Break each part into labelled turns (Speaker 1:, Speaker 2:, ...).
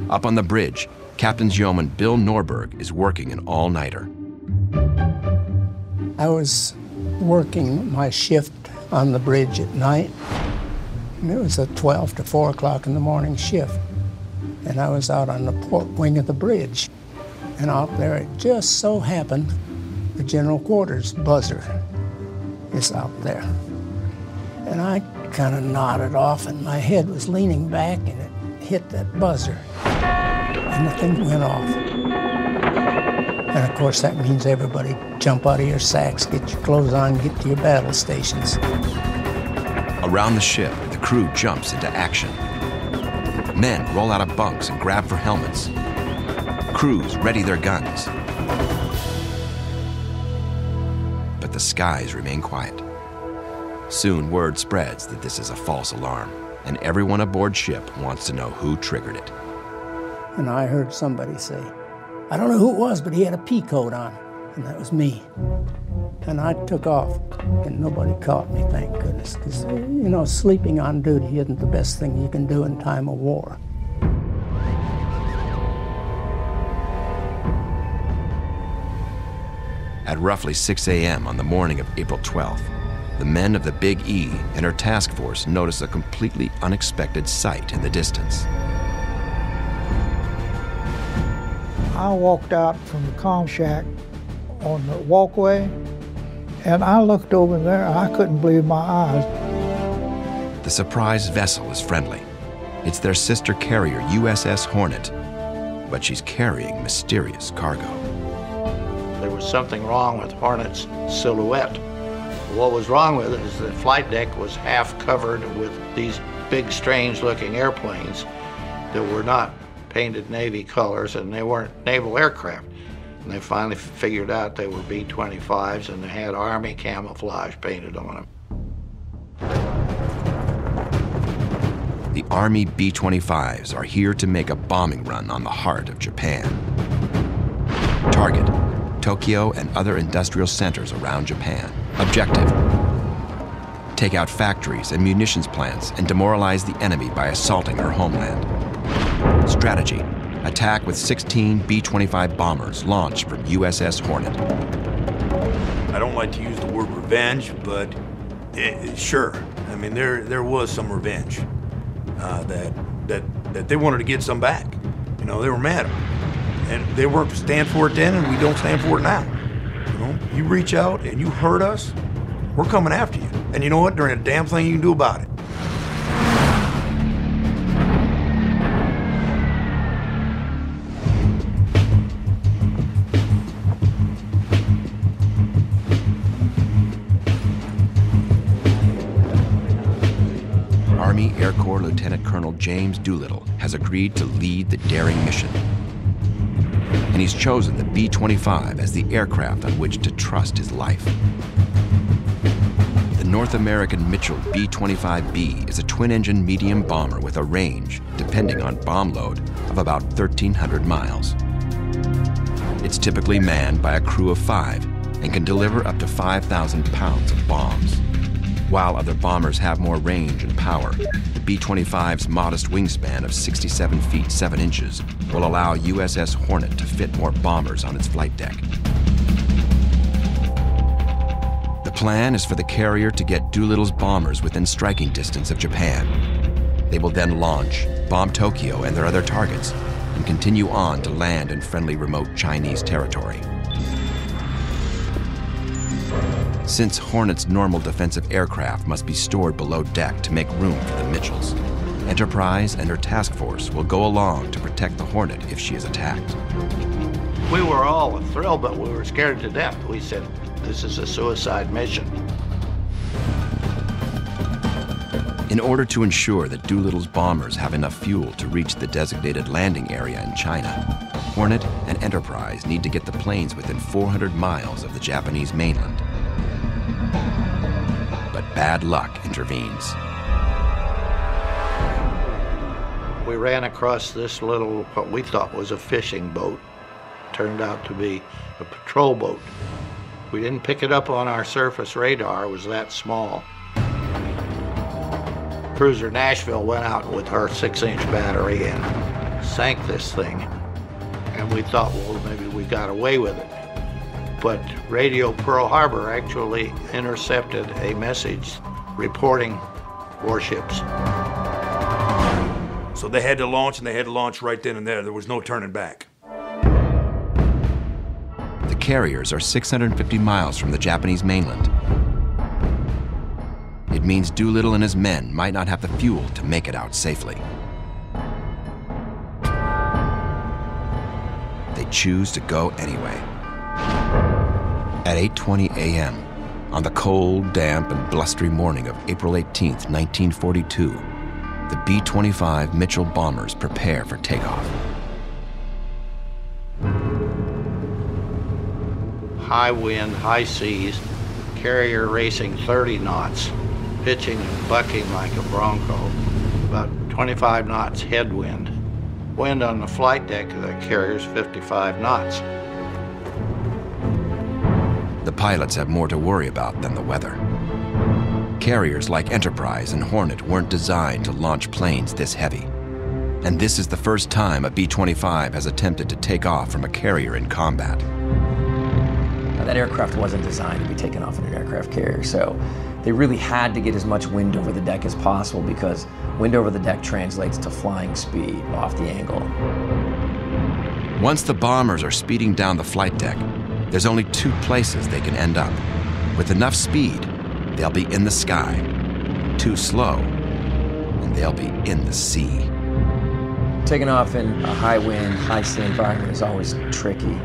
Speaker 1: Up on the bridge, Captain's Yeoman Bill Norberg is working an all-nighter.
Speaker 2: I was working my shift on the bridge at night. And it was a 12 to 4 o'clock in the morning shift. And I was out on the port wing of the bridge. And out there, it just so happened, the general quarters buzzer is out there. And I kind of nodded off, and my head was leaning back, and it hit that buzzer. And the thing went off. And of course, that means everybody jump out of your sacks, get your clothes on, get to your battle stations.
Speaker 1: Around the ship, the crew jumps into action. Men roll out of bunks and grab for helmets. Crews ready their guns. But the skies remain quiet. Soon word spreads that this is a false alarm, and everyone aboard ship wants to know who triggered it.
Speaker 2: And I heard somebody say, I don't know who it was, but he had a pea coat on. And that was me. And I took off, and nobody caught me, thank goodness. Because, you know, sleeping on duty isn't the best thing you can do in time of war.
Speaker 1: At roughly 6 a.m. on the morning of April 12th, the men of the Big E and her task force notice a completely unexpected sight in the distance.
Speaker 3: I walked out from the comm shack on the walkway, and I looked over there, and I couldn't believe my eyes.
Speaker 1: The surprise vessel is friendly. It's their sister carrier, USS Hornet, but she's carrying mysterious cargo.
Speaker 4: There was something wrong with Hornet's silhouette. What was wrong with it is the flight deck was half covered with these big, strange-looking airplanes that were not painted Navy colors, and they weren't naval aircraft. And they finally figured out they were B-25s, and they had Army camouflage painted on them.
Speaker 1: The Army B-25s are here to make a bombing run on the heart of Japan. Target: Tokyo and other industrial centers around Japan. Objective: take out factories and munitions plants and demoralize the enemy by assaulting our homeland. Strategy: attack with 16 B-25 bombers launched from USS Hornet.
Speaker 5: I don't like to use the word revenge, but sure. I mean, there was some revenge that they wanted to get some back. You know, they were mad. And they weren't stand for it then, and we don't stand for it now. You know, you reach out and you hurt us, we're coming after you. And you know what? There ain't a damn thing you can do about it.
Speaker 1: Army Air Corps Lieutenant Colonel James Doolittle has agreed to lead the daring mission. And he's chosen the B-25 as the aircraft on which to trust his life. The North American Mitchell B-25B is a twin-engine medium bomber with a range, depending on bomb load, of about 1,300 miles. It's typically manned by a crew of 5 and can deliver up to 5,000 pounds of bombs. While other bombers have more range and power, the B-25's modest wingspan of 67 feet 7 inches will allow USS Hornet to fit more bombers on its flight deck. The plan is for the carrier to get Doolittle's bombers within striking distance of Japan. They will then launch, bomb Tokyo and their other targets, and continue on to land in friendly remote Chinese territory. Since Hornet's normal defensive aircraft must be stored below deck to make room for the Mitchells, Enterprise and her task force will go along to protect the Hornet if she is attacked.
Speaker 4: We were all thrilled, but we were scared to death. We said, this is a suicide mission.
Speaker 1: In order to ensure that Doolittle's bombers have enough fuel to reach the designated landing area in China, Hornet and Enterprise need to get the planes within 400 miles of the Japanese mainland. But bad luck intervenes.
Speaker 4: We ran across this little, what we thought was a fishing boat. Turned out to be a patrol boat. We didn't pick it up on our surface radar, it was that small. Cruiser Nashville went out with her 6-inch battery and sank this thing. And we thought, well, maybe we got away with it. But Radio Pearl Harbor actually intercepted a message reporting warships.
Speaker 5: So they had to launch, and they had to launch right then and there. There was no turning back.
Speaker 1: The carriers are 650 miles from the Japanese mainland. It means Doolittle and his men might not have the fuel to make it out safely. They choose to go anyway. At 8:20 a.m., on the cold, damp, and blustery morning of April 18th, 1942, the B-25 Mitchell bombers prepare for takeoff.
Speaker 4: High wind, high seas, carrier racing 30 knots, pitching and bucking like a Bronco, about 25 knots headwind. Wind on the flight deck of the carrier's 55 knots.
Speaker 1: The pilots have more to worry about than the weather. Carriers like Enterprise and Hornet weren't designed to launch planes this heavy. And this is the first time a B-25 has attempted to take off from a carrier in combat.
Speaker 6: That aircraft wasn't designed to be taken off in an aircraft carrier, so they really had to get as much wind over the deck as possible, because wind over the deck translates to flying speed off the angle.
Speaker 1: Once the bombers are speeding down the flight deck, there's only two places they can end up. With enough speed, they'll be in the sky. Too slow, and they'll be in the sea.
Speaker 6: Taking off in a high wind, high sea environment is always tricky.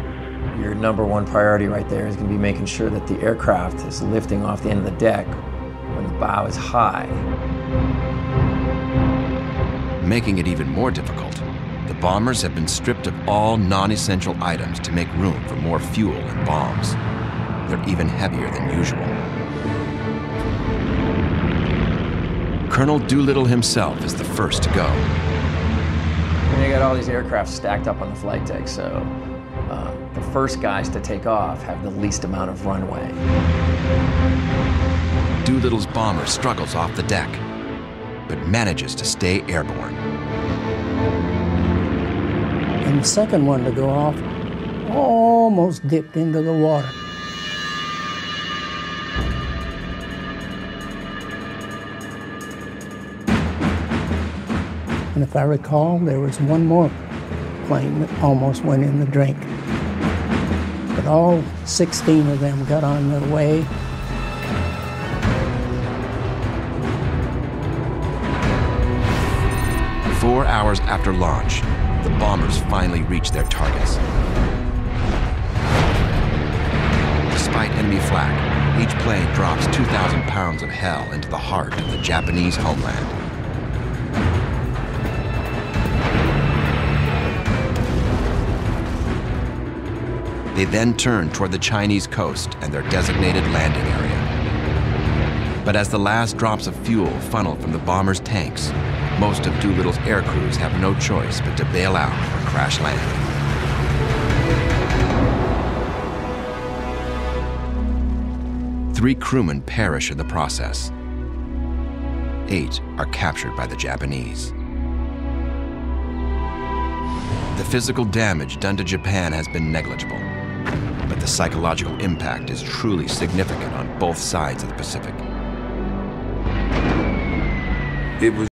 Speaker 6: Your number one priority right there is going to be making sure that the aircraft is lifting off the end of the deck when the bow is high.
Speaker 1: Making it even more difficult, the bombers have been stripped of all non-essential items to make room for more fuel and bombs. They're even heavier than usual. Colonel Doolittle himself is the first to go.
Speaker 6: You got all these aircraft stacked up on the flight deck, so the first guys to take off have the least amount of runway.
Speaker 1: Doolittle's bomber struggles off the deck, but manages to stay airborne.
Speaker 2: And the second one to go off almost dipped into the water. And if I recall, there was one more plane that almost went in the drink. But all 16 of them got on their way.
Speaker 1: Four hours after launch, the bombers finally reach their targets. Despite enemy flak, each plane drops 2,000 pounds of hell into the heart of the Japanese homeland. They then turn toward the Chinese coast and their designated landing area. But as the last drops of fuel funnel from the bombers' tanks, most of Doolittle's air crews have no choice but to bail out or crash land. Three crewmen perish in the process. 8 are captured by the Japanese. The physical damage done to Japan has been negligible, but the psychological impact is truly significant on both sides of the Pacific.
Speaker 5: It was